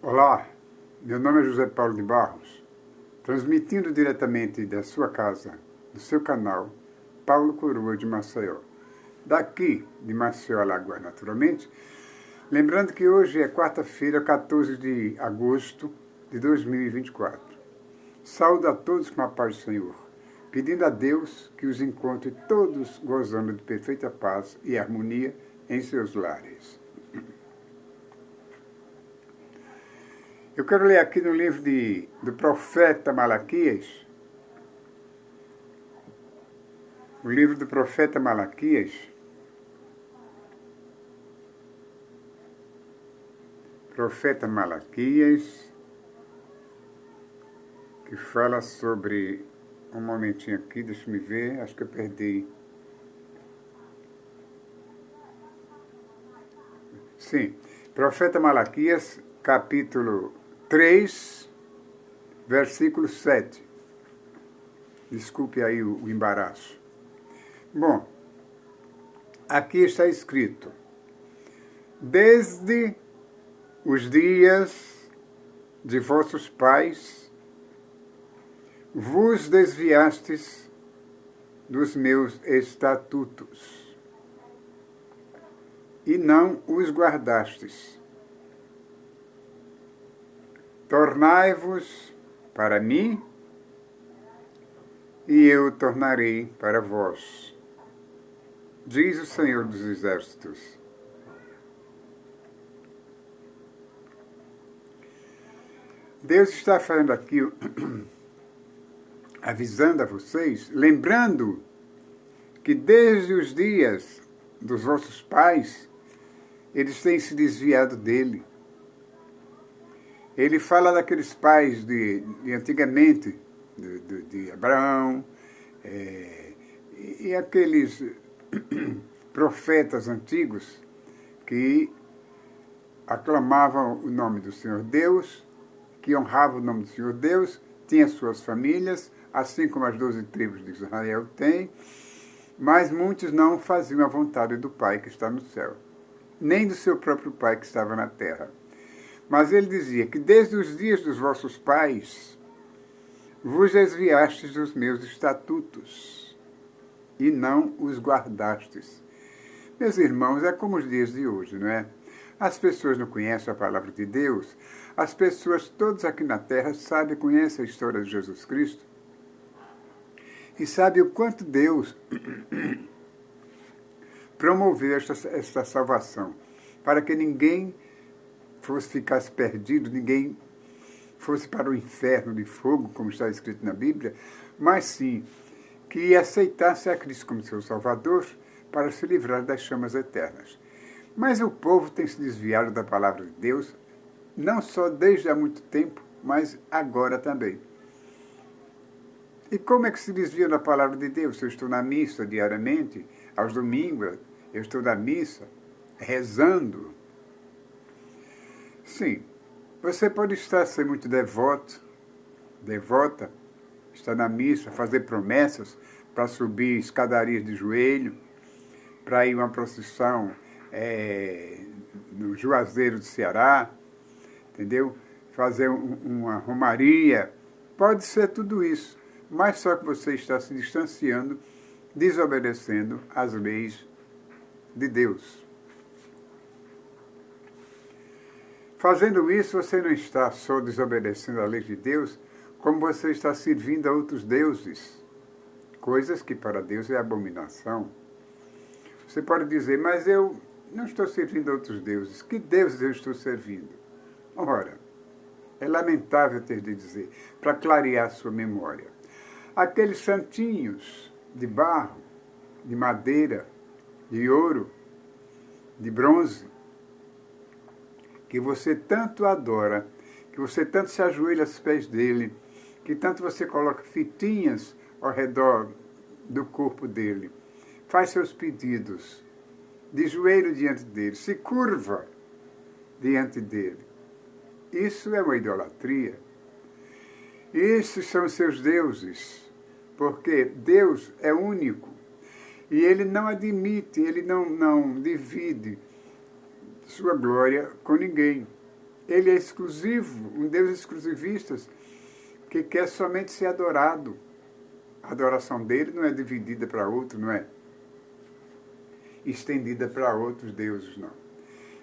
Olá, meu nome é José Paulo de Barros, transmitindo diretamente da sua casa, do seu canal, Paulo Coroa de Maceió. Daqui, de Maceió, Alagoas, naturalmente, lembrando que hoje é quarta-feira, 14 de agosto de 2024. Saúdo a todos com a paz do Senhor, pedindo a Deus que os encontre todos gozando de perfeita paz e harmonia em seus lares. Eu quero ler aqui no livro do profeta Malaquias, o livro do profeta Malaquias, que fala sobre, um momentinho aqui, deixa eu me ver, acho que eu perdi. Sim, profeta Malaquias, capítulo 3, versículo 7. Desculpe aí o embaraço. Bom, aqui está escrito: desde os dias de vossos pais, vos desviastes dos meus estatutos, e não os guardastes. Tornai-vos para mim, e eu tornarei para vós, diz o Senhor dos Exércitos. Deus está falando aqui, avisando a vocês, lembrando que desde os dias dos vossos pais, eles têm se desviado dele. Ele fala daqueles pais de antigamente, de Abraão, e aqueles profetas antigos que aclamavam o nome do Senhor Deus, que honravam o nome do Senhor Deus, tinham suas famílias, assim como as 12 tribos de Israel têm, mas muitos não faziam a vontade do Pai que está no céu, nem do seu próprio Pai que estava na terra. Mas ele dizia que desde os dias dos vossos pais vos desviastes dos meus estatutos e não os guardastes. Meus irmãos, é como os dias de hoje, não é? As pessoas não conhecem a palavra de Deus. As pessoas, todos aqui na terra, sabem, conhecem a história de Jesus Cristo e sabem o quanto Deus promoveu esta salvação, para que ninguém ficasse perdido, ninguém fosse para o inferno de fogo, como está escrito na Bíblia, mas sim que aceitasse a Cristo como seu Salvador para se livrar das chamas eternas. Mas o povo tem se desviado da palavra de Deus, não só desde há muito tempo, mas agora também. E como é que se desvia da palavra de Deus? Eu estou na missa diariamente, aos domingos, eu estou na missa, rezando. Sim, você pode ser muito devota, estar na missa, fazer promessas para subir escadarias de joelho, para ir a uma procissão no Juazeiro do Ceará, entendeu? Fazer uma romaria, pode ser tudo isso, mas só que você está se distanciando, desobedecendo às leis de Deus. Fazendo isso, você não está só desobedecendo a lei de Deus, como você está servindo a outros deuses, coisas que para Deus é abominação. Você pode dizer, mas eu não estou servindo a outros deuses. Que deuses eu estou servindo? Ora, é lamentável ter de dizer, para clarear sua memória. Aqueles santinhos de barro, de madeira, de ouro, de bronze, que você tanto adora, que você tanto se ajoelha aos pés dele, que tanto você coloca fitinhas ao redor do corpo dele, faz seus pedidos, de joelho diante dele, se curva diante dele. Isso é uma idolatria. Esses são seus deuses, porque Deus é único e ele não admite, ele não divide sua glória com ninguém. Ele é exclusivo, um Deus exclusivista, que quer somente ser adorado. A adoração dele não é dividida para outro, não é estendida para outros deuses, não.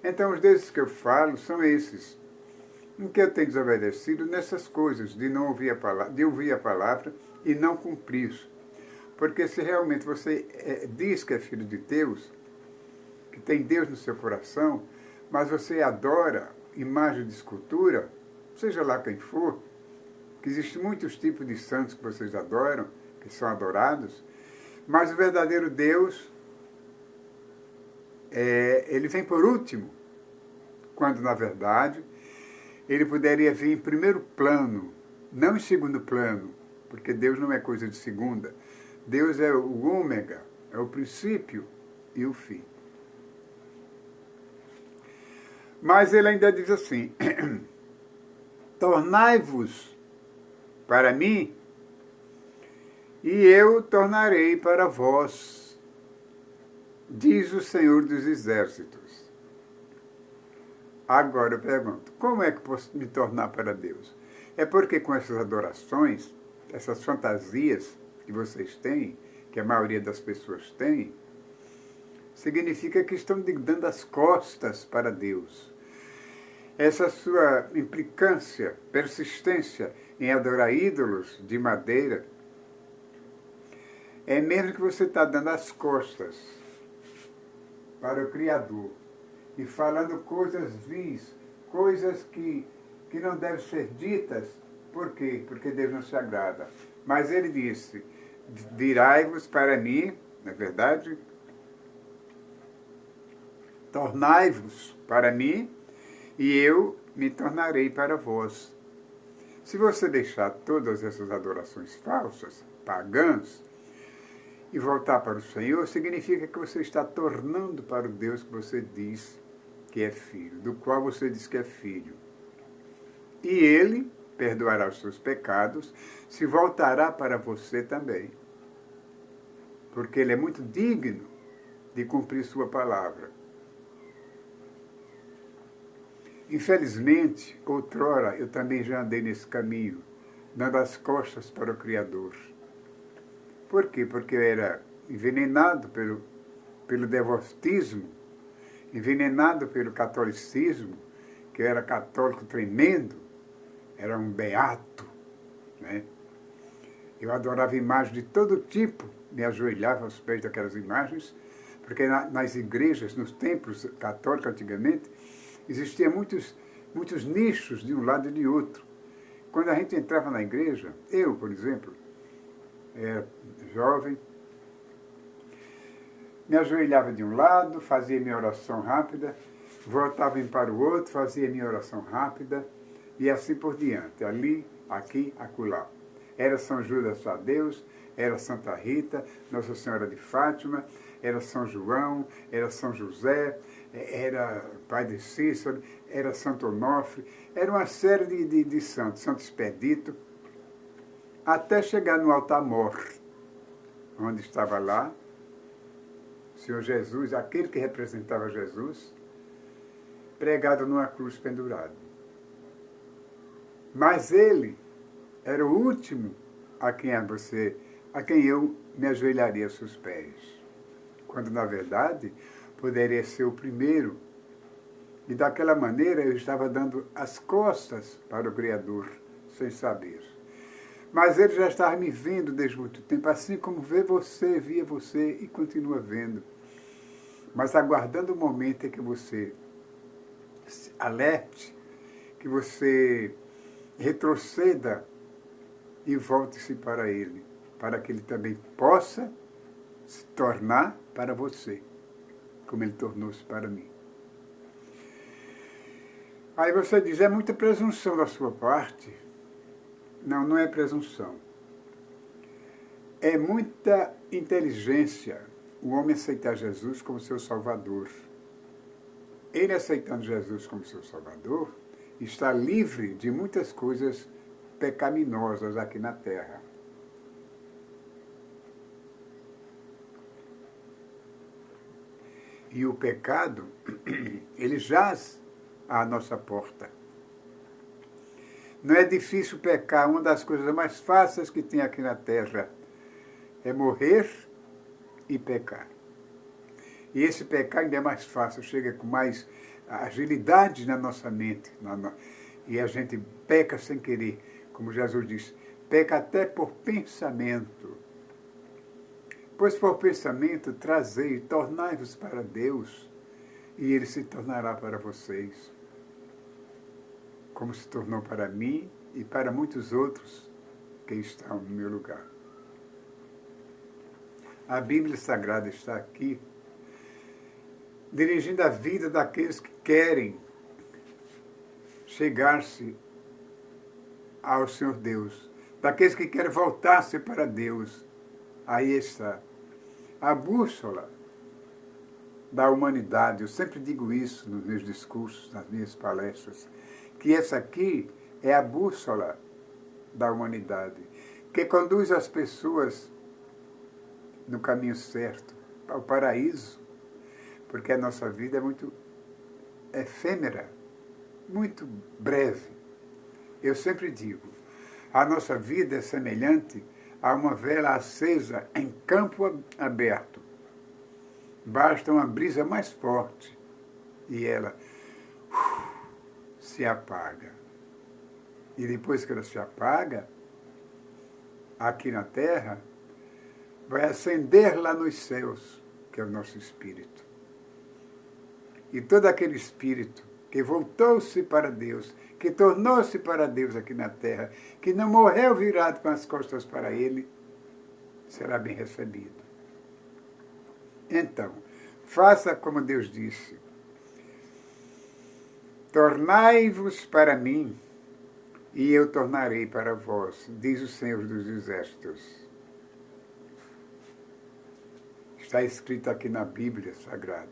Então, os deuses que eu falo são esses, em que eu tenho desobedecido nessas coisas, de não ouvir a palavra, de ouvir a palavra e não cumprir. Porque se realmente você diz que é filho de Deus, que tem Deus no seu coração, mas você adora imagem de escultura, seja lá quem for, que existem muitos tipos de santos que vocês adoram, que são adorados, mas o verdadeiro Deus, ele vem por último, quando na verdade ele poderia vir em primeiro plano, não em segundo plano, porque Deus não é coisa de segunda. Deus é o ômega, é o princípio e o fim. Mas ele ainda diz assim, tornai-vos para mim, e eu tornarei para vós, diz o Senhor dos Exércitos. Agora eu pergunto, como é que posso me tornar para Deus? É porque com essas adorações, essas fantasias que vocês têm, que a maioria das pessoas tem, significa que estão dando as costas para Deus. Essa sua implicância, persistência em adorar ídolos de madeira, é mesmo que você está dando as costas para o Criador e falando coisas vis, coisas que não devem ser ditas. Por quê? Porque Deus não se agrada. Mas ele disse, virai-vos para mim, na verdade, tornai-vos para mim, e eu me tornarei para vós. Se você deixar todas essas adorações falsas, pagãs, e voltar para o Senhor, significa que você está tornando para o Deus que você diz que é filho, do qual você diz que é filho. E ele perdoará os seus pecados, se voltará para você também. Porque ele é muito digno de cumprir sua palavra. Infelizmente, outrora, eu também já andei nesse caminho, dando as costas para o Criador. Por quê? Porque eu era envenenado pelo devotismo, envenenado pelo catolicismo, que eu era católico tremendo, era um beato, né? Eu adorava imagens de todo tipo, me ajoelhava aos pés daquelas imagens, porque nas igrejas, nos templos católicos antigamente, existiam muitos nichos de um lado e de outro. Quando a gente entrava na igreja, eu, por exemplo, era jovem, me ajoelhava de um lado, fazia minha oração rápida, voltava para o outro, fazia minha oração rápida, e assim por diante, ali, aqui, acolá. Era São Judas Tadeu, era Santa Rita, Nossa Senhora de Fátima, era São João, era São José, era Padre Cícero, era Santo Onofre, era uma série de santos, Santo Expedito, até chegar no altar-mor, onde estava lá o Senhor Jesus, aquele que representava Jesus, pregado numa cruz pendurado. Mas ele era o último a quem eu me ajoelharia aos seus pés. Quando, na verdade, poderia ser o primeiro. E daquela maneira eu estava dando as costas para o Criador, sem saber. Mas ele já estava me vendo desde muito tempo, assim como via você e continua vendo. Mas aguardando o momento em que você se alerte, que você retroceda e volte-se para ele, para que ele também possa se tornar para você, como ele tornou-se para mim. Aí você diz, é muita presunção da sua parte. Não, não é presunção. É muita inteligência o homem aceitar Jesus como seu Salvador. Ele aceitando Jesus como seu Salvador, está livre de muitas coisas pecaminosas aqui na terra. E o pecado, ele jaz à nossa porta. Não é difícil pecar. Uma das coisas mais fáceis que tem aqui na Terra é morrer e pecar. E esse pecar ainda é mais fácil, chega com mais agilidade na nossa mente. E a gente peca sem querer, como Jesus disse, peca até por pensamento. Pois por pensamento trazei, tornai-vos para Deus, e Ele se tornará para vocês, como se tornou para mim e para muitos outros que estão no meu lugar. A Bíblia Sagrada está aqui, dirigindo a vida daqueles que querem chegar-se ao Senhor Deus, daqueles que querem voltar-se para Deus. Aí está a bússola da humanidade. Eu sempre digo isso nos meus discursos, nas minhas palestras, que essa aqui é a bússola da humanidade, que conduz as pessoas no caminho certo, ao paraíso, porque a nossa vida é muito efêmera, muito breve. Eu sempre digo, a nossa vida é semelhante a uma vela acesa em campo aberto. Basta uma brisa mais forte e ela se apaga. E depois que ela se apaga, aqui na Terra, vai acender lá nos céus, que é o nosso espírito. E todo aquele espírito que voltou-se para Deus, que tornou-se para Deus aqui na Terra, que não morreu virado com as costas para Ele, será bem recebido. Então, faça como Deus disse. Tornai-vos para mim, e eu tornarei para vós, diz o Senhor dos Exércitos. Está escrito aqui na Bíblia Sagrada.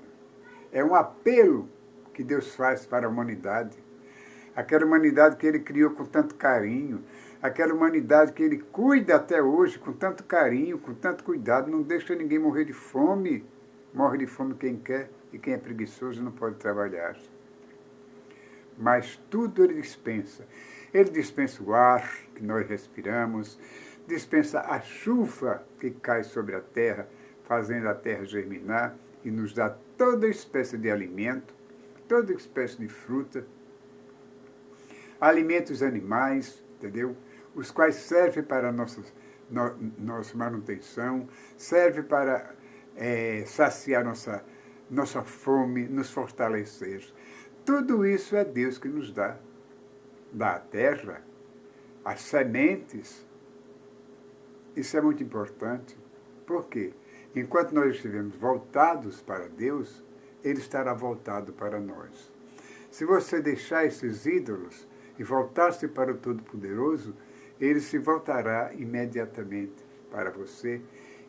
É um apelo que Deus faz para a humanidade. Aquela humanidade que Ele criou com tanto carinho, aquela humanidade que Ele cuida até hoje com tanto carinho, com tanto cuidado, não deixa ninguém morrer de fome. Morre de fome quem quer, e quem é preguiçoso não pode trabalhar. Mas tudo Ele dispensa. Ele dispensa o ar que nós respiramos, dispensa a chuva que cai sobre a terra, fazendo a terra germinar e nos dá toda espécie de alimento, toda espécie de fruta, alimentos animais, entendeu? Os quais servem para a nossa manutenção, servem para saciar nossa fome, nos fortalecer. Tudo isso é Deus que nos dá. Dá a terra, as sementes. Isso é muito importante. Por quê? Enquanto nós estivermos voltados para Deus, Ele estará voltado para nós. Se você deixar esses ídolos e voltar-se para o Todo-Poderoso, Ele se voltará imediatamente para você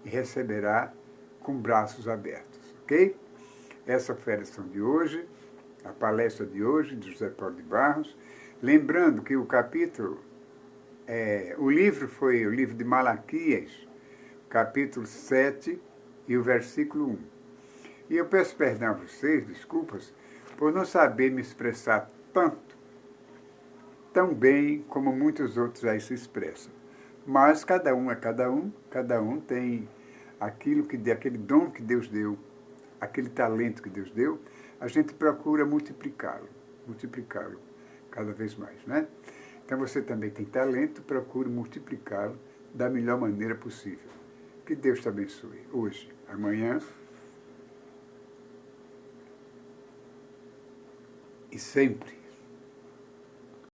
e receberá com braços abertos, ok? Essa foi a lição de hoje, a palestra de hoje, de José Paulo de Barros. Lembrando que o capítulo, o livro foi o livro de Malaquias, capítulo 7 e o versículo 1. E eu peço perdão a vocês, desculpas, por não saber me expressar tão bem como muitos outros aí se expressam. Mas cada um é cada um tem aquele dom que Deus deu, aquele talento que Deus deu, a gente procura multiplicá-lo cada vez mais, né? Então você também tem talento, procure multiplicá-lo da melhor maneira possível. Que Deus te abençoe, hoje, amanhã e sempre.